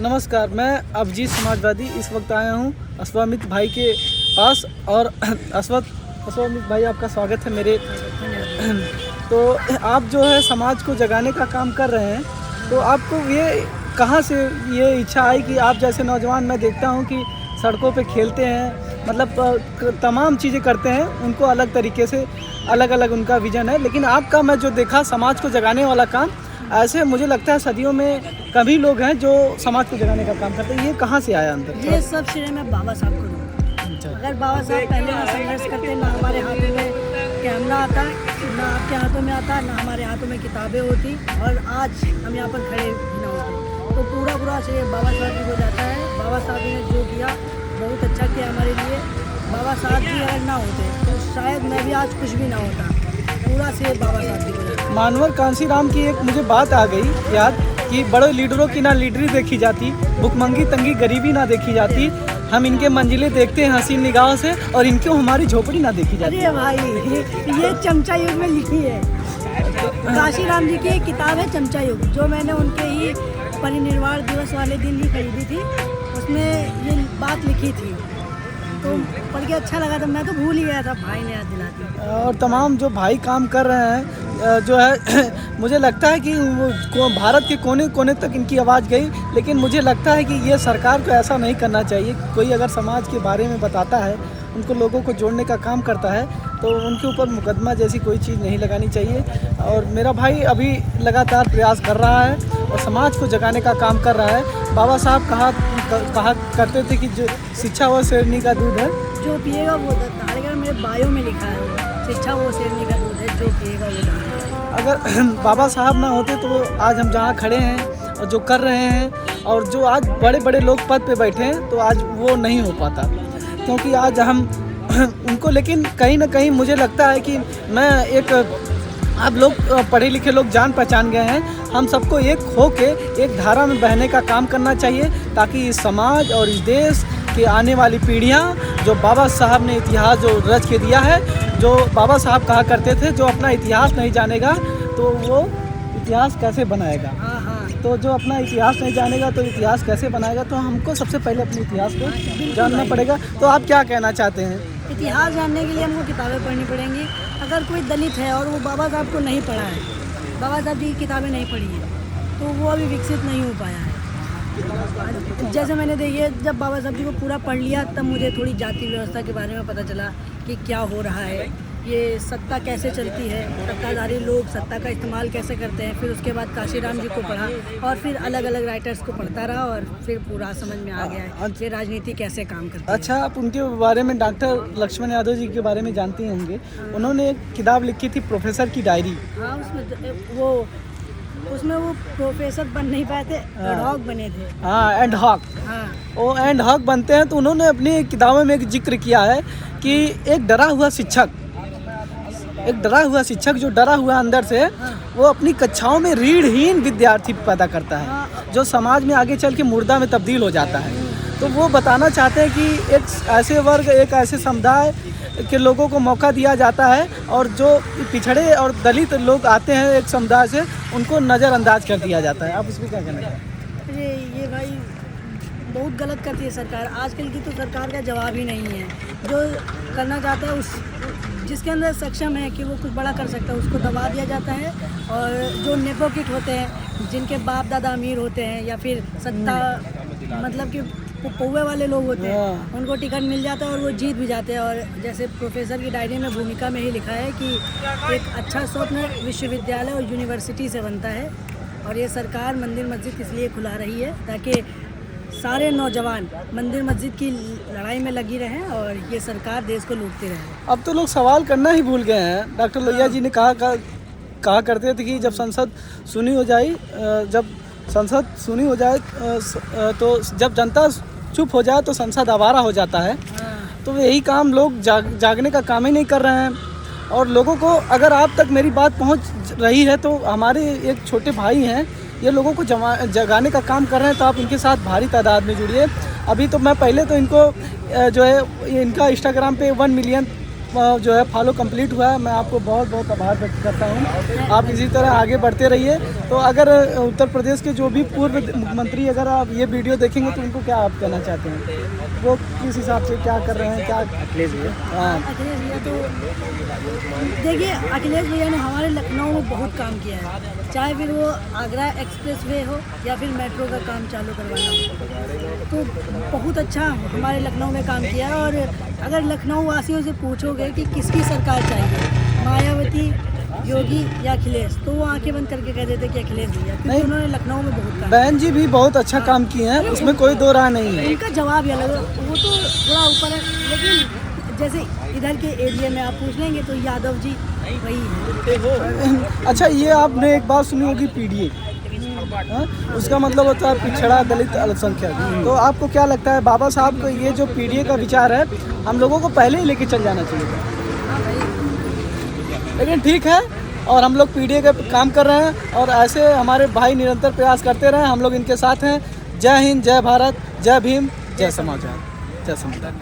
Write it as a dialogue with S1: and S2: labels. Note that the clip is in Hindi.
S1: नमस्कार, मैं अभिजीत समाजवादी इस वक्त आया हूँ अश्वामित भाई के पास और अश्वामित भाई आपका स्वागत है मेरे। तो आप जो है समाज को जगाने का काम कर रहे हैं, तो आपको ये कहाँ से ये इच्छा आई कि आप जैसे नौजवान मैं देखता हूँ कि सड़कों पे खेलते हैं, मतलब तमाम चीज़ें करते हैं, उनको अलग तरीके से अलग अलग उनका विज़न है, लेकिन आपका मैं जो देखा समाज को जगाने वाला काम, ऐसे मुझे लगता है सदियों में कभी लोग हैं जो समाज को जगाने का काम करते हैं। ये कहाँ से आया अंदर?
S2: ये सब श्रेय मैं बाबा साहब को दूँ। अगर बाबा साहब पहले ना संघर्ष करते, ना हमारे हाथों में कैमरा आता, ना आपके हाथों में आता, ना हमारे हाथों में किताबें होती, और आज हम यहाँ पर खड़े भी ना होते, तो पूरा श्रेय बाबा साहब जी को जाता है। बाबा साहब ने जो किया बहुत अच्छा किया हमारे लिए। बाबा साहब जी अगर ना होते तो शायद मैं भी आज कुछ भी ना होता। पूरा श्रेय बाबा साहब जी को जाता है।
S1: मानवर कांसीराम की एक मुझे बात आ गई याद कि बड़े लीडरों की ना लीडरी देखी जाती, भुखमंगी तंगी गरीबी ना देखी जाती, हम इनके मंजिलें देखते हैं हसीन निगाहों से और इनको हमारी झोपड़ी ना देखी जाती।
S2: अरे भाई, ये चमचा युग में लिखी है। काशीराम जी की एक किताब है चमचा युग, जो मैंने उनके ही परिनिर्वाण दिवस वाले दिन ही खरीदी थी। उसमें ये बात लिखी थी, तो पढ़ के अच्छा लगा था। मैं तो भूल ही गया था, भाई ने याद दिला दी।
S1: और तमाम जो भाई काम कर रहे हैं जो है मुझे लगता है कि वो भारत के कोने कोने तक इनकी आवाज़ गई, लेकिन मुझे लगता है कि ये सरकार को ऐसा नहीं करना चाहिए। कोई अगर समाज के बारे में बताता है, उनको लोगों को जोड़ने का काम करता है, तो उनके ऊपर मुकदमा जैसी कोई चीज़ नहीं लगानी चाहिए। और मेरा भाई अभी लगातार प्रयास कर रहा है और समाज को जगाने का काम कर रहा है। बाबा साहब कहा करते थे कि जो शिक्षा वो शेरनी का दूध है,
S2: जो पिएगा वो धारेगा। मेरे बायो में लिखा है, शिक्षा वो शेरनी का दूध है, जो पिएगा वो धारेगा।
S1: अगर बाबा साहब ना होते तो आज हम जहाँ खड़े हैं और जो कर रहे हैं, और जो आज बड़े बड़े लोग पद पे बैठे हैं, तो आज वो नहीं हो पाता, क्योंकि आज हम उनको, लेकिन कहीं ना कहीं मुझे लगता है कि मैं एक, आप लोग पढ़े लिखे लोग जान पहचान गए हैं, हम सबको एक हो के एक धारा में बहने का काम करना चाहिए, ताकि इस समाज और इस देश के आने वाली पीढ़ियां, जो बाबा साहब ने इतिहास जो रच के दिया है, जो बाबा साहब कहा करते थे, जो अपना इतिहास नहीं जानेगा तो वो इतिहास कैसे बनाएगा। तो जो अपना इतिहास नहीं जानेगा तो इतिहास कैसे बनाएगा, तो हमको सबसे पहले अपने इतिहास को जानना पड़ेगा। तो आप क्या कहना चाहते हैं?
S2: इतिहास जानने के लिए हमको किताबें पढ़नी पड़ेंगी। अगर कोई दलित है और वो बाबा साहब को नहीं पढ़ा है, बाबा साहब जी की किताबें नहीं पढ़ी है, तो वो अभी विकसित नहीं हो पाया है। जैसे मैंने देखिए, जब बाबा साहब जी को पूरा पढ़ लिया, तब मुझे थोड़ी जाति व्यवस्था के बारे में पता चला कि क्या हो रहा है, ये सत्ता कैसे चलती है, सत्ताधारी लोग सत्ता का इस्तेमाल कैसे करते हैं। फिर उसके बाद काशीराम जी को पढ़ा और फिर अलग अलग राइटर्स को पढ़ता रहा, और फिर पूरा समझ में आ गया है कि राजनीति कैसे काम करती है।
S1: अच्छा, आप उनके बारे में डॉक्टर लक्ष्मण यादव जी के बारे में जानते ही होंगे। उन्होंने एक किताब लिखी थी, प्रोफेसर की डायरी।
S2: हाँ, उसमें वो प्रोफेसर बन नहीं पाए थे, एडहॉक बने थे।
S1: हाँ, एडहॉक।
S2: हाँ,
S1: वो एडहॉक बनते हैं। तो उन्होंने अपनी किताबों में एक जिक्र किया है कि एक डरा हुआ शिक्षक जो डरा हुआ अंदर से, वो अपनी कक्षाओं में रीढ़हीन विद्यार्थी पैदा करता है, जो समाज में आगे चल के मुर्दा में तब्दील हो जाता है। तो वो बताना चाहते हैं कि एक ऐसे वर्ग, एक ऐसे समुदाय के लोगों को मौका दिया जाता है, और जो पिछड़े और दलित लोग आते हैं एक समुदाय से, उनको नज़रअंदाज कर दिया जाता है। आप उसमें क्या कहना चाहते हैं?
S2: अरे ये भाई बहुत गलत करती है सरकार। आजकल की तो सरकार का जवाब ही नहीं है। जो करना चाहता है, उस जिसके अंदर सक्षम है कि वो कुछ बड़ा कर सकता है, उसको दबा दिया जाता है। और जो नेपोकिट होते हैं, जिनके बाप दादा अमीर होते हैं, या फिर सत्ता मतलब कि पौवे वाले लोग होते हैं, उनको टिकट मिल जाता है और वो जीत भी जाते हैं। और जैसे प्रोफेसर की डायरी में भूमिका में ही लिखा है कि एक अच्छा स्वप्न विश्वविद्यालय और यूनिवर्सिटी से बनता है, और ये सरकार मंदिर मस्जिद इसलिए खुला रही है ताकि सारे नौजवान मंदिर मस्जिद की लड़ाई में लगी रहें और ये सरकार देश को लूटती रहे।
S1: अब तो लोग सवाल करना ही भूल गए हैं। डॉक्टर लोहिया जी ने कहा करते थे कि जब संसद सुनी हो जाए तो जब जनता चुप हो जाए तो संसद आवारा हो जाता है। तो यही काम लोग जागने का काम ही नहीं कर रहे हैं। और लोगों को, अगर आप तक मेरी बात पहुंच रही है, तो हमारे एक छोटे भाई हैं, ये लोगों को जगाने का काम कर रहे हैं, तो आप इनके साथ भारी तादाद में जुड़िए। अभी तो मैं पहले तो इनको जो है, इनका इंस्टाग्राम पे 1 मिलियन जो है फॉलो कंप्लीट हुआ है। मैं आपको बहुत बहुत आभार व्यक्त करता हूँ। आप इसी तरह आगे बढ़ते रहिए। तो अगर उत्तर प्रदेश के जो भी पूर्व मुख्यमंत्री अगर आप ये वीडियो देखेंगे तो उनको क्या आप कहना चाहते हैं, वो किस हिसाब से क्या कर रहे हैं, क्या अखिलेश भैया? हाँ,
S2: अखिलेश भैया तो देखिए, अखिलेश भैया ने हमारे लखनऊ में बहुत काम किया है, चाहे फिर वो आगरा एक्सप्रेस वे हो या फिर मेट्रो का काम चालू करवाना हो, तो बहुत अच्छा हमारे लखनऊ में काम किया है। और अगर लखनऊ वासियों से पूछोगे कि किसकी सरकार चाहिए, मायावती, योगी या अखिलेश, तो वो आंखें बंद करके कह देते कि अखिलेश भैया, क्योंकि उन्होंने लखनऊ में बहुत काम।
S1: बहन जी भी बहुत अच्छा काम किए हैं, उसमें कोई दो राय नहीं है।
S2: उनका जवाब ही अलग है, वो तो थोड़ा ऊपर है, लेकिन जैसे इधर के एरिया में आप पूछ लेंगे तो यादव जी वही है।
S1: अच्छा, ये आपने एक बात सुनी होगी पीडीए, उसका मतलब होता है पिछड़ा दलित अल्पसंख्यक। तो आपको क्या लगता है बाबा साहब का ये जो पीडीए का विचार है, हम लोगों को पहले ही लेके चल जाना चाहिए था, लेकिन ठीक है। और हम लोग पीडीए का काम कर रहे हैं और ऐसे हमारे भाई निरंतर प्रयास करते रहे, हम लोग इनके साथ हैं। जय हिंद, जय भारत, जय भीम, जय समाचार, जय समाचार।